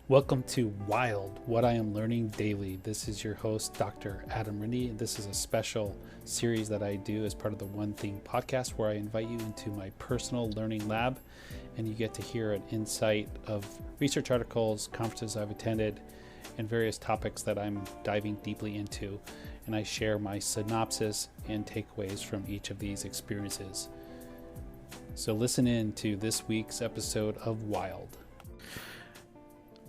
Welcome to WIALD, What I Am Learning Daily. This is your host, Dr. Adam Rindy, and this is a special series that I do as part of the One Thing podcast where I invite you into my personal learning lab and you get to hear an insight of research articles, conferences I've attended, and various topics that I'm diving deeply into. And I share my synopsis and takeaways from each of these experiences. So listen in to this week's episode of WIALD.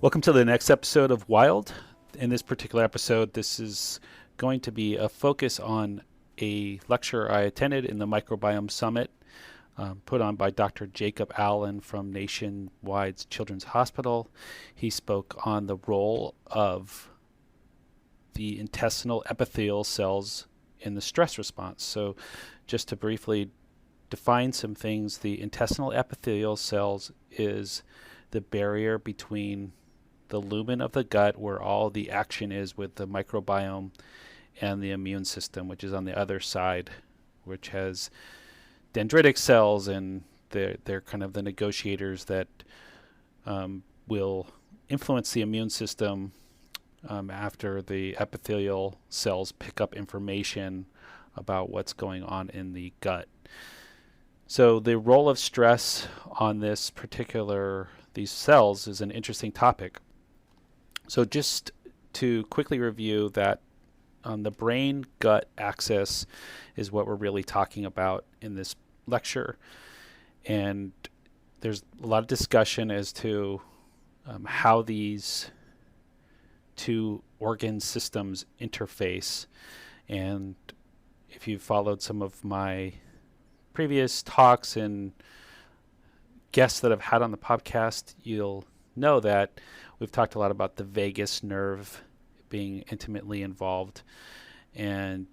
Welcome to the next episode of WIALD. In this particular episode, this is going to be a focus on a lecture I attended in the Microbiome Summit put on by Dr. Jacob Allen from Nationwide's Children's Hospital. He spoke on the role of the intestinal epithelial cells in the stress response. So just to briefly define some things, the intestinal epithelial cells is the barrier between the lumen of the gut where all the action is with the microbiome and the immune system, which is on the other side, which has dendritic cells, and they're kind of the negotiators that will influence the immune system after the epithelial cells pick up information about what's going on in the gut. So the role of stress on these cells is an interesting topic. So just to quickly review that the brain-gut axis is what we're really talking about in this lecture. And there's a lot of discussion as to how these two organ systems interface. And if you've followed some of my previous talks and guests that I've had on the podcast, you'll know that we've talked a lot about the vagus nerve being intimately involved and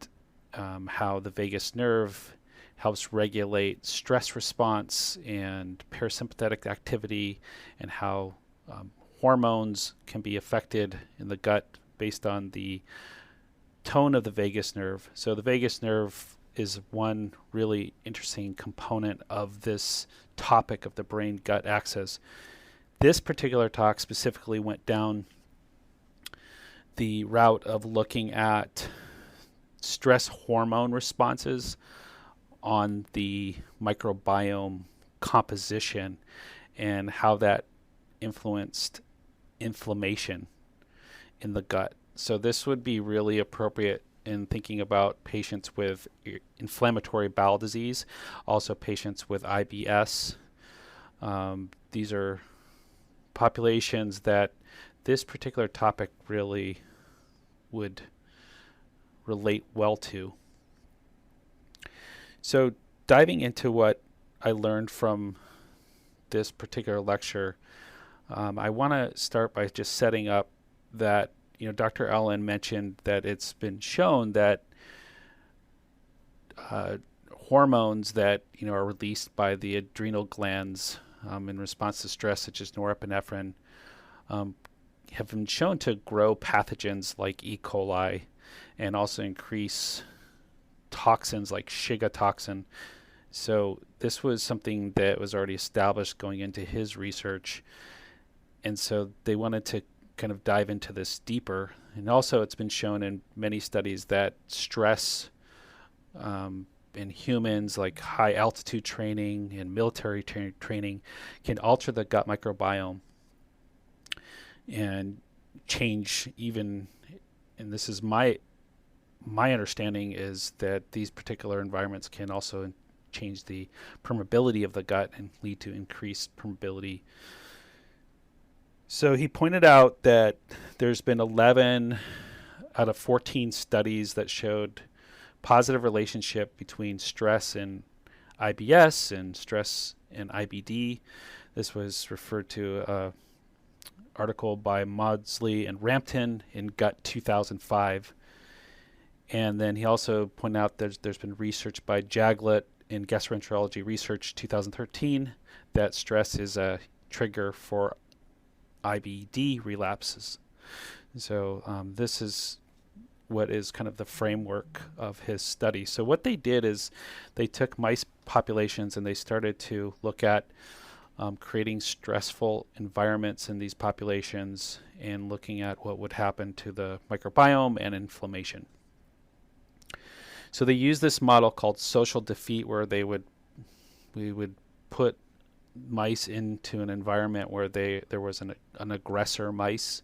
how the vagus nerve helps regulate stress response and parasympathetic activity, and how hormones can be affected in the gut based on the tone of the vagus nerve. So the vagus nerve is one really interesting component of this topic of the brain-gut axis. This particular talk specifically went down the route of looking at stress hormone responses on the microbiome composition and how that influenced inflammation in the gut. So this would be really appropriate in thinking about patients with inflammatory bowel disease, also patients with IBS. These are populations that this particular topic really would relate well to. So diving into what I learned from this particular lecture, I want to start by just setting up that, Dr. Allen mentioned that it's been shown that hormones that, are released by the adrenal glands in response to stress, such as norepinephrine, have been shown to grow pathogens like E. coli and also increase toxins like Shiga toxin. So this was something that was already established going into his research. And so they wanted to kind of dive into this deeper. And also it's been shown in many studies that stress in humans, like high altitude training and military training, can alter the gut microbiome and change even, and this is my understanding, is that these particular environments can also change the permeability of the gut and lead to increased permeability. So he pointed out that there's been 11 out of 14 studies that showed positive relationship between stress and IBS and stress and IBD. This was referred to an article by Maudsley and Rampton in Gut 2005. And then he also pointed out there's been research by Jaglet in Gastroenterology Research 2013 that stress is a trigger for IBD relapses. So this is what is kind of the framework of his study. So what they did is they took mice populations and they started to look at creating stressful environments in these populations and looking at what would happen to the microbiome and inflammation. So they use this model called social defeat, where we would put mice into an environment where there was an aggressor mouse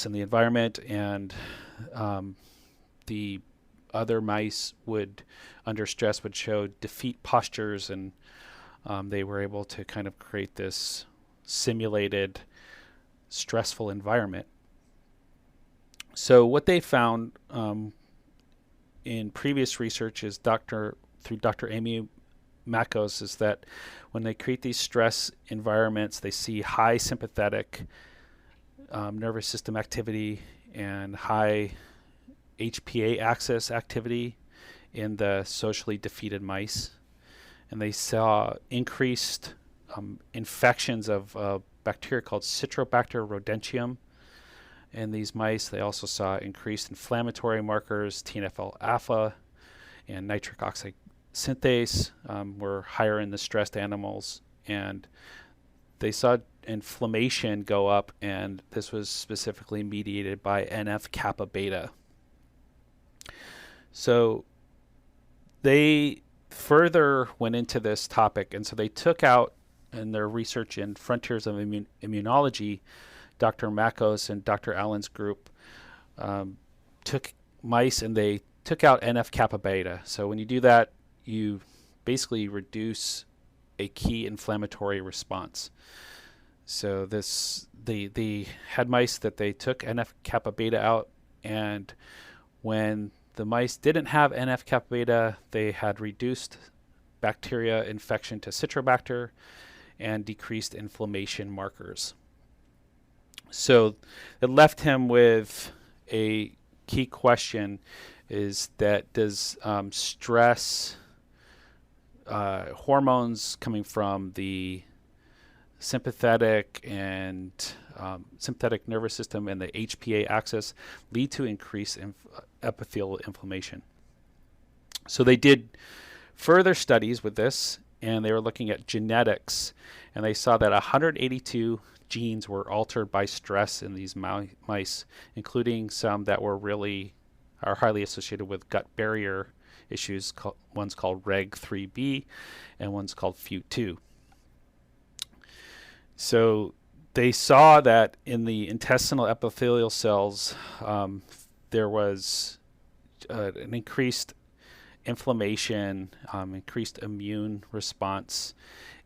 in the environment, and the other mice would, under stress, would show defeat postures, and they were able to kind of create this simulated stressful environment. So what they found in previous research is through Dr. Amy Makos, is that when they create these stress environments, they see high sympathetic nervous system activity and high HPA axis activity in the socially defeated mice. And they saw increased infections of a bacteria called Citrobacter rodentium in these mice. They also saw increased inflammatory markers, TNF-alpha and nitric oxide synthase were higher in the stressed animals, and they saw inflammation go up, and this was specifically mediated by NF-kappa beta. So they further went into this topic, and so they took out, in their research in Frontiers of Immunology, Dr. Makos and Dr. Allen's group took mice and they took out NF-kappa beta. So when you do that, you basically reduce a key inflammatory response. So they had mice that they took NF-kappa beta out, and when the mice didn't have NF-kappa beta, they had reduced bacteria infection to Citrobacter and decreased inflammation markers. So it left him with a key question, is that does stress, hormones coming from the sympathetic and sympathetic nervous system and the HPA axis lead to increased epithelial inflammation? So they did further studies with this, and they were looking at genetics, and they saw that 182 genes were altered by stress in these mice, including some that are highly associated with gut barrier issues. One's called REG3B and one's called FUT2. So they saw that in the intestinal epithelial cells, there was an increased inflammation, increased immune response,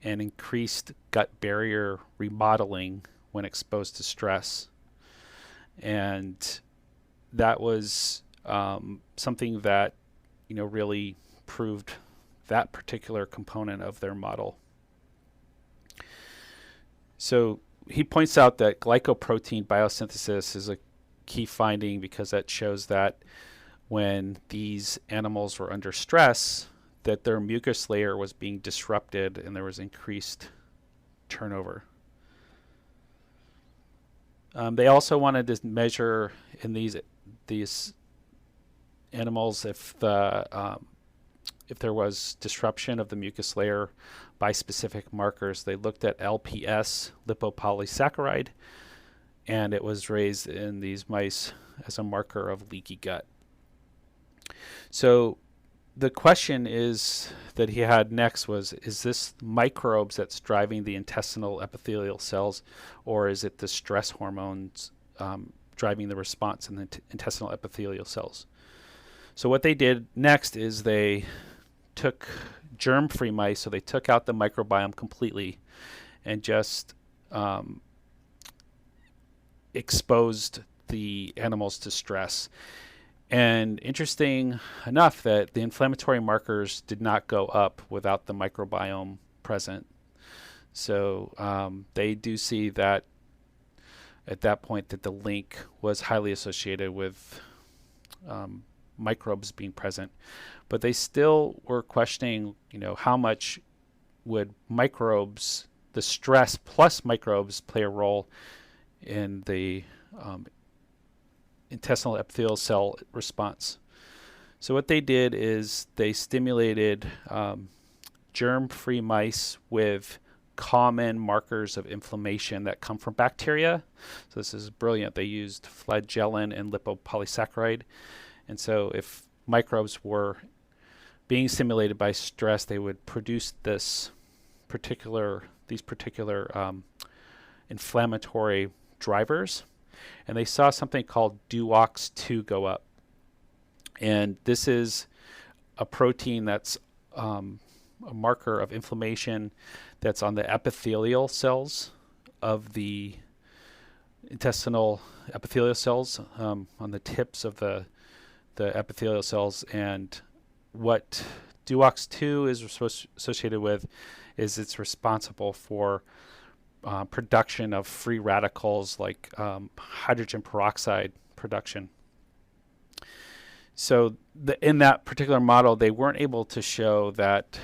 and increased gut barrier remodeling when exposed to stress. And that was something that really proved that particular component of their model. So he points out that glycoprotein biosynthesis is a key finding, because that shows that when these animals were under stress, that their mucus layer was being disrupted and there was increased turnover. They also wanted to measure in these animals if there was disruption of the mucus layer by specific markers. They looked at LPS, lipopolysaccharide, and it was raised in these mice as a marker of leaky gut. So the question that he had next was, is this microbes that's driving the intestinal epithelial cells, or is it the stress hormones driving the response in the intestinal epithelial cells? So what they did next is they took germ-free mice, so they took out the microbiome completely and just exposed the animals to stress. And interesting enough that the inflammatory markers did not go up without the microbiome present. So they do see that at that point that the link was highly associated with microbes being present. But they still were questioning, how much would microbes, the stress plus microbes, play a role in the intestinal epithelial cell response. So what they did is they stimulated germ-free mice with common markers of inflammation that come from bacteria. So this is brilliant. They used flagellin and lipopolysaccharide. And so if microbes were being stimulated by stress, they would produce these particular inflammatory drivers. And they saw something called DUOX2 go up. And this is a protein that's a marker of inflammation that's on the epithelial cells of the intestinal epithelial cells, on the tips of the epithelial cells. And what DUOX2 is associated with is it's responsible for production of free radicals like hydrogen peroxide production. So in that particular model, they weren't able to show that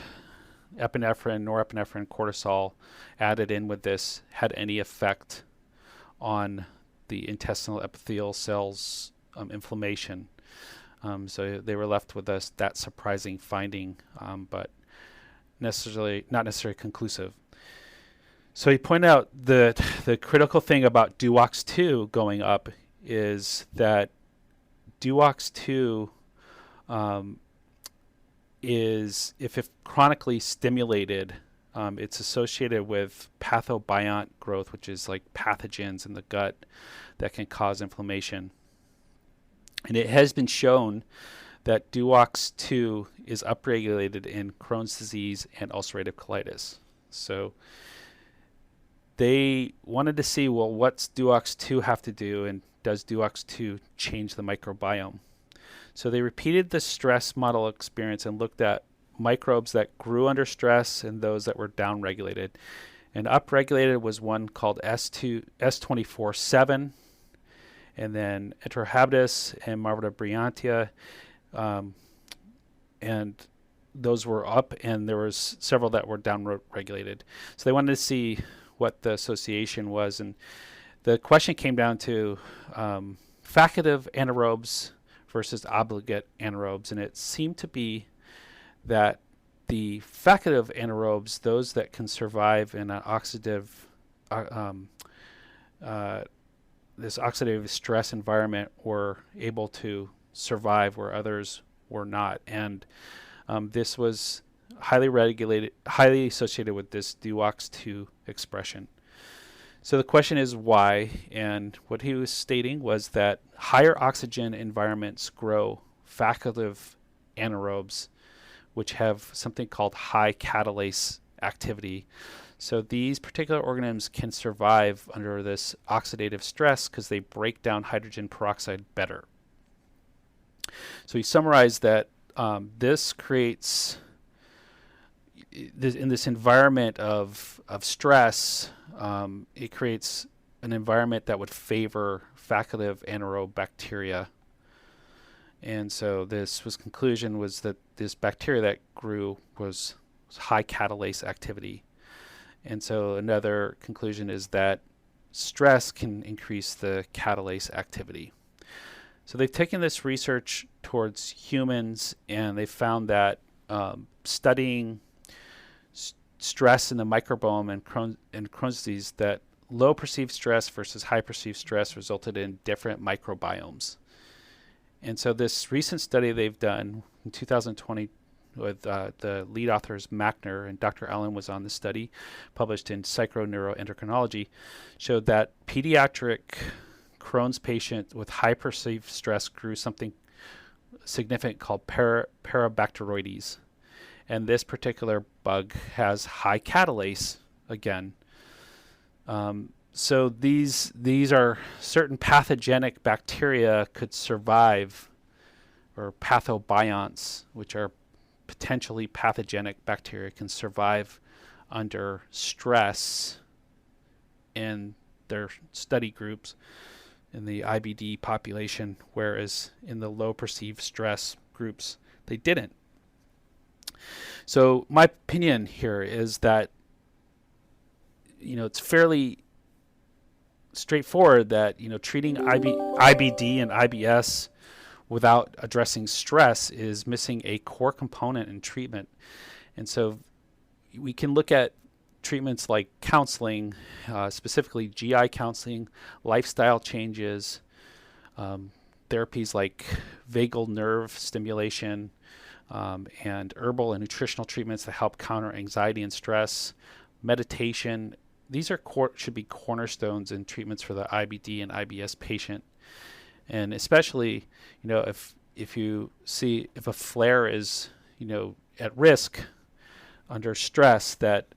epinephrine, norepinephrine, cortisol added in with this had any effect on the intestinal epithelial cells inflammation. So they were left with that surprising finding, but not necessarily conclusive. So he pointed out that the critical thing about DUOX2 going up is that DUOX2 is, if chronically stimulated, it's associated with pathobiont growth, which is like pathogens in the gut that can cause inflammation. And it has been shown that DUOX2 is upregulated in Crohn's disease and ulcerative colitis. So they wanted to see, well, what's DUOX2 have to do, and does DUOX2 change the microbiome? So they repeated the stress model experience and looked at microbes that grew under stress and those that were downregulated. And upregulated was one called S24-7, and then Enterohabitus and Marvida bryantia, and those were up, and there was several that were downregulated. So they wanted to see what the association was, and the question came down to facultative anaerobes versus obligate anaerobes, and it seemed to be that the facultative anaerobes, those that can survive in an oxidative this oxidative stress environment, were able to survive where others were not. And this was highly associated with this DUOX2 expression. So the question is why, and what he was stating was that higher oxygen environments grow facultative anaerobes, which have something called high catalase activity. So these particular organisms can survive under this oxidative stress because they break down hydrogen peroxide better. So he summarized that this creates, in this environment of stress, it creates an environment that would favor facultative anaerobe bacteria. And so conclusion was that this bacteria that grew was high catalase activity. And so another conclusion is that stress can increase the catalase activity. So they've taken this research towards humans, and they found that studying stress in the microbiome and Crohn's disease, that low perceived stress versus high perceived stress resulted in different microbiomes. And so this recent study they've done in 2020 with the lead authors Machner and Dr. Allen was on the study, published in Psychoneuroendocrinology, showed that pediatric Crohn's patient with high perceived stress grew something significant called Parabacteroides. And this particular bug has high catalase again. So these are certain pathogenic bacteria could survive, or pathobionts, which are potentially pathogenic bacteria, can survive under stress in their study groups in the IBD population, whereas in the low perceived stress groups, they didn't. So my opinion here is that, it's fairly straightforward that, treating IBD and IBS without addressing stress is missing a core component in treatment. And so we can look at treatments like counseling, specifically GI counseling, lifestyle changes, therapies like vagal nerve stimulation, and herbal and nutritional treatments to help counter anxiety and stress, meditation. These are should be cornerstones in treatments for the IBD and IBS patient. And especially, if you see if a flare is, at risk under stress, that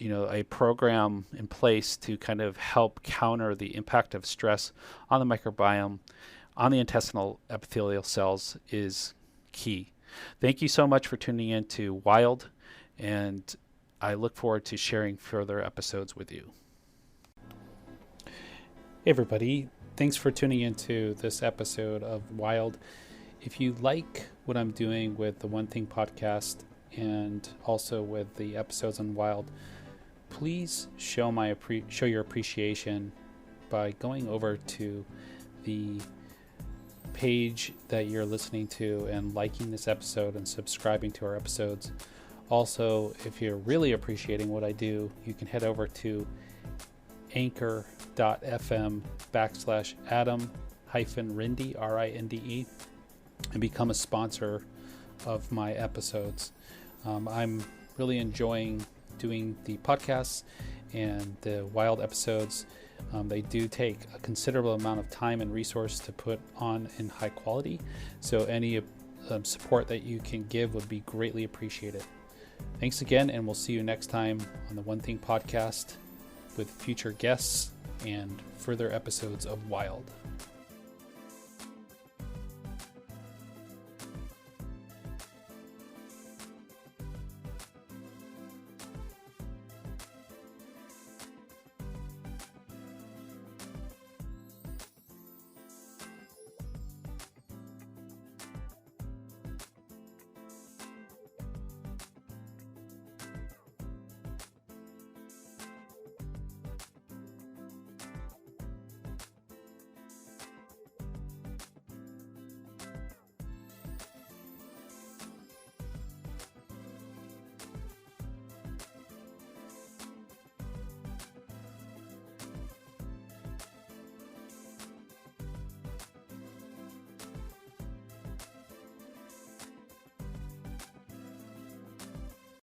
a program in place to kind of help counter the impact of stress on the microbiome, on the intestinal epithelial cells is key. Thank you so much for tuning in to WIALD, and I look forward to sharing further episodes with you. Hey everybody, thanks for tuning into this episode of WIALD. If you like what I'm doing with the One Thing podcast and also with the episodes on WIALD, please show your appreciation by going over to the page that you're listening to and liking this episode and subscribing to our episodes. Also, if you're really appreciating what I do, you can head over to anchor.fm/Adam-Rinde, R-I-N-D-E, and become a sponsor of my episodes. I'm really enjoying doing the podcasts and the WIALD episodes. They do take a considerable amount of time and resource to put on in high quality, so any support that you can give would be greatly appreciated. Thanks again, and we'll see you next time on the One Thing podcast with future guests and further episodes of WIALD.